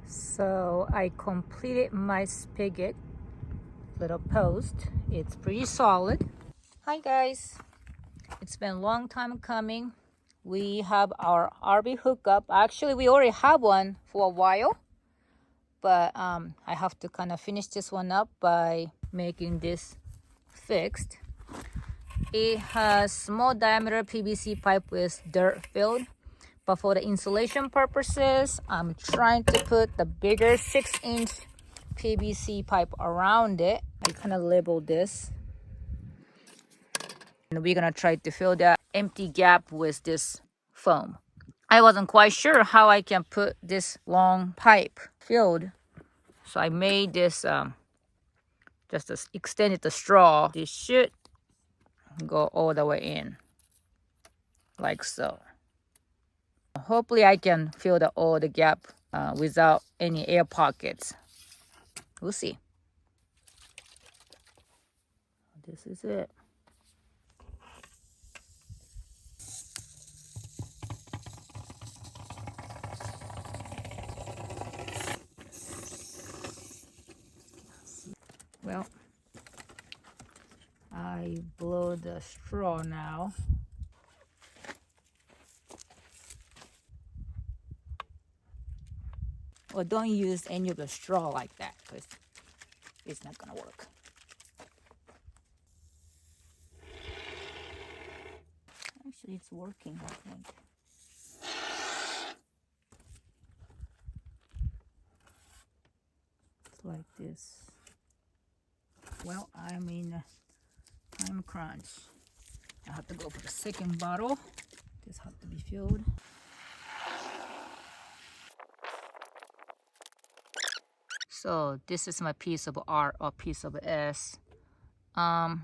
So I completed my spigot little post. It's pretty solid. Hi guys, it's been a long time coming. We have our RV hookup. Actually, we already have one for a while, but I have to kind of finish this one up by making this fixed. It has small diameter PVC pipe with dirt filled, but for the insulation purposes, I'm trying to put the bigger 6-inch PVC pipe around it. I kind of labeled this, and we're gonna try to fill that empty gap with this foam. I wasn't quite sure how I can put this long pipe filled, so I made this just extended the straw. This should go all the way in, like so. Hopefully I can fill all the gap without any air pockets. We'll see. This is it. Well, I blow the straw now. Well, don't use any of the straw like that because it's not gonna work. Actually, it's working, I think. It's like this. Well, I'm in a time crunch. I have to go for the second bottle. This has to be filled. So this is my piece of art or piece of S. I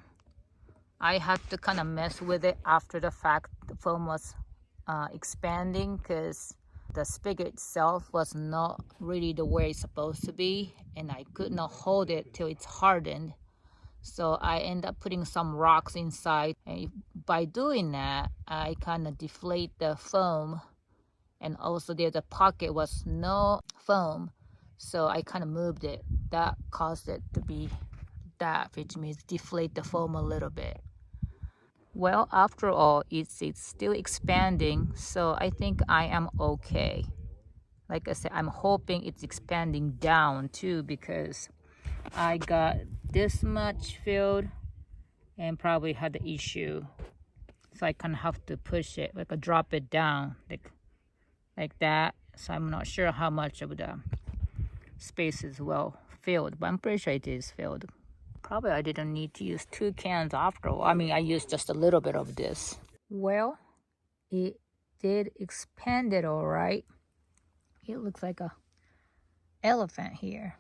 had to kind of mess with it after the fact. The foam was expanding because the spigot itself was not really the way it's supposed to be, and I could not hold it till it's hardened. So I end up putting some rocks inside, and by doing that, I kind of deflate the foam, and also there's a pocket was no foam, so I kind of moved it. That caused it to be that, which means deflate the foam a little bit. Well, after all, it's still expanding, so I think I am okay. Like I said, I'm hoping it's expanding down too, because I got this much filled and probably had the issue. So I kind of have to push it, like drop it down, like that. So I'm not sure how much of the space is well filled, but I'm pretty sure it is filled. Probably I didn't need to use 2 cans after all. I mean, I used just a little bit of this. Well, it did expand it all right. It looks like a elephant here.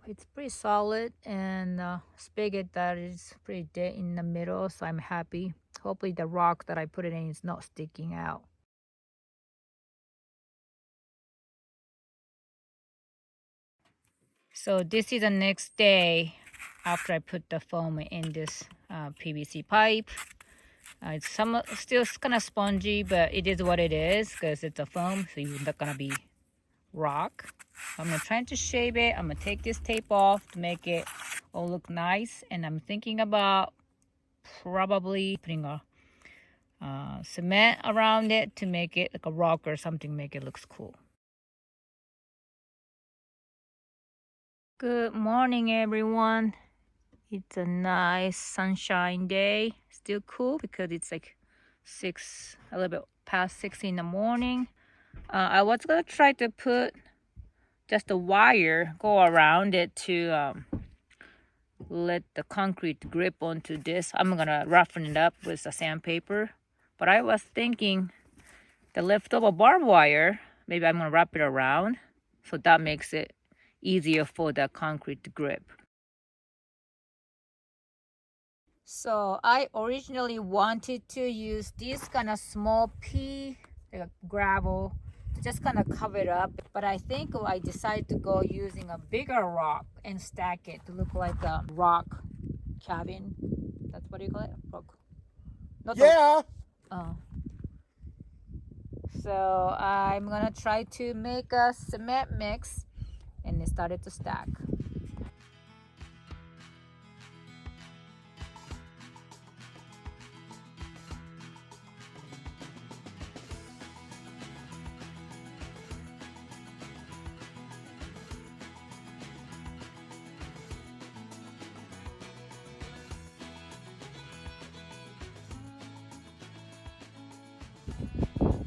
It's pretty solid, and spigot that is pretty dead in the middle, so I'm happy. Hopefully the rock that I put it in is not sticking out. So this is the next day after I put the foam in this PVC pipe. It's still kind of spongy, but it is what it is because it's a foam, so it's not gonna be rock. I'm gonna try to shape it. I'm gonna take this tape off to make it all look nice, and I'm thinking about probably putting a cement around it to make it like a rock or something, make it looks cool. Good morning, everyone. It's a nice sunshine day. Still cool because it's like a little bit past 6 in the morning. I was gonna try to put just a wire go around it to let the concrete grip onto this. I'm gonna roughen it up with the sandpaper, but I was thinking the leftover barbed wire, maybe I'm gonna wrap it around so that makes it easier for the concrete to grip. So I originally wanted to use this kind of small pea, like a gravel, to just kind of cover it up. But I think I decided to go using a bigger rock and stack it to look like a rock cabin. That's what you call it? Rock. Not yeah. So I'm gonna try to make a cement mix and it started to stack.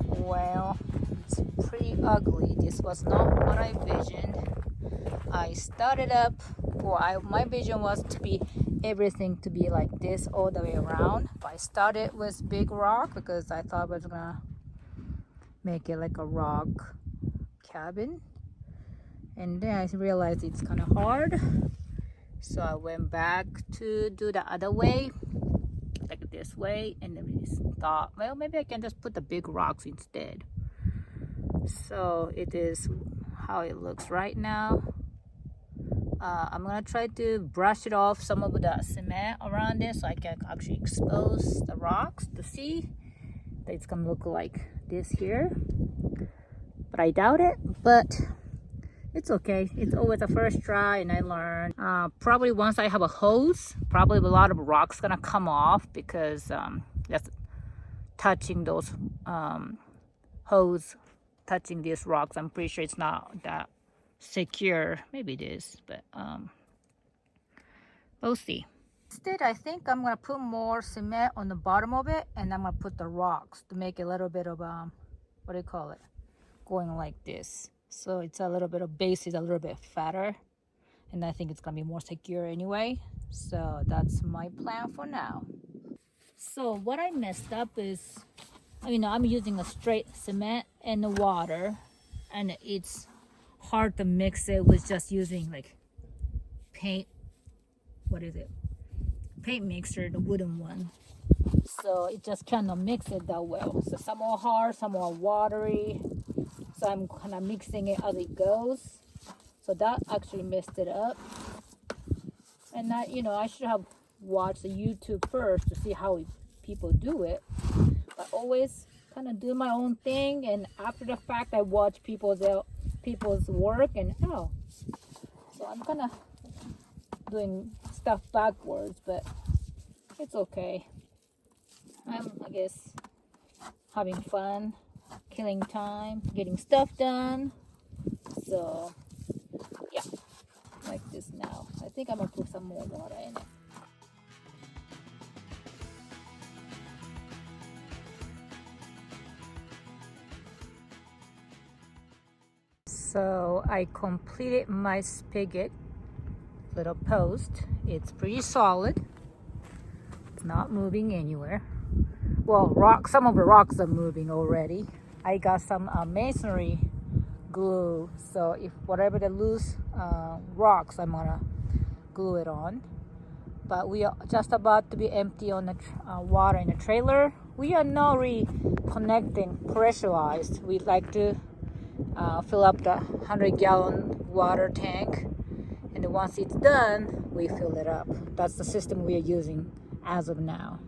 Well, it's pretty ugly. This was not what I visioned. I started up, my vision was to be everything to be like this all the way around. I started with big rock because I thought I was gonna make it like a rock cabin, and then I realized it's kind of hard, so I went back to do the other way, like this way, and then we thought, well, maybe I can just put the big rocks instead. So it is how it looks right now. I'm gonna try to brush it off some of the cement around it so I can actually expose the rocks to see that it's gonna look like this here, but I doubt it. But it's okay, it's always a first try, and I learned. Probably once I have a hose, probably a lot of rocks gonna come off because that's touching those hose touching these rocks. I'm pretty sure it's not that secure. Maybe it is, but we'll see. Instead, I think I'm gonna put more cement on the bottom of it, and I'm gonna put the rocks to make a little bit of what do you call it, going like this, so it's a little bit of base is a little bit fatter, and I think it's gonna be more secure anyway. So that's my plan for now. So what I messed up is, I'm using a straight cement and the water, and it's hard to mix it with just using like paint, paint mixer, the wooden one. So it just cannot mix it that well. So some are hard, some are watery, so I'm kind of mixing it as it goes. So that actually messed it up. And I should have watched the YouTube first to see how people do it. I always kind of do my own thing, and after the fact I watch people's work, and so I'm kind of doing stuff backwards, but it's okay. I'm, I guess, having fun, killing time, getting stuff done. So yeah, like this now. I think I'm gonna put some more water in it. So I completed my spigot little post. It's pretty solid. It's not moving anywhere. Well, some of the rocks are moving already. I got some masonry glue, so if whatever the loose rocks, I'm gonna glue it on. But we are just about to be empty on the water in the trailer. We are not really connecting pressurized. We like to fill up the 100-gallon water tank, and then once it's done, we fill it up. That's the system we are using as of now.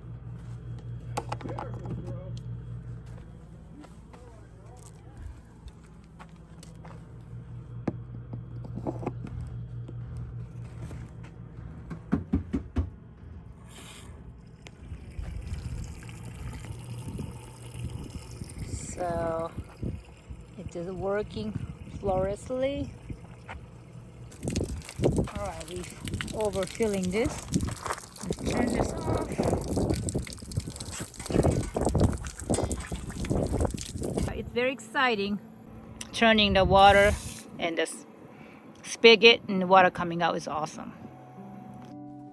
So it is working flawlessly. All right, we're overfilling this. Let's turn this off. It's very exciting. Turning the water and the spigot and the water coming out is awesome.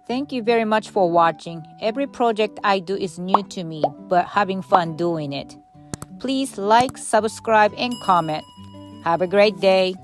Thank you very much for watching. Every project I do is new to me, but having fun doing it. Please like, subscribe, and comment. Have a great day.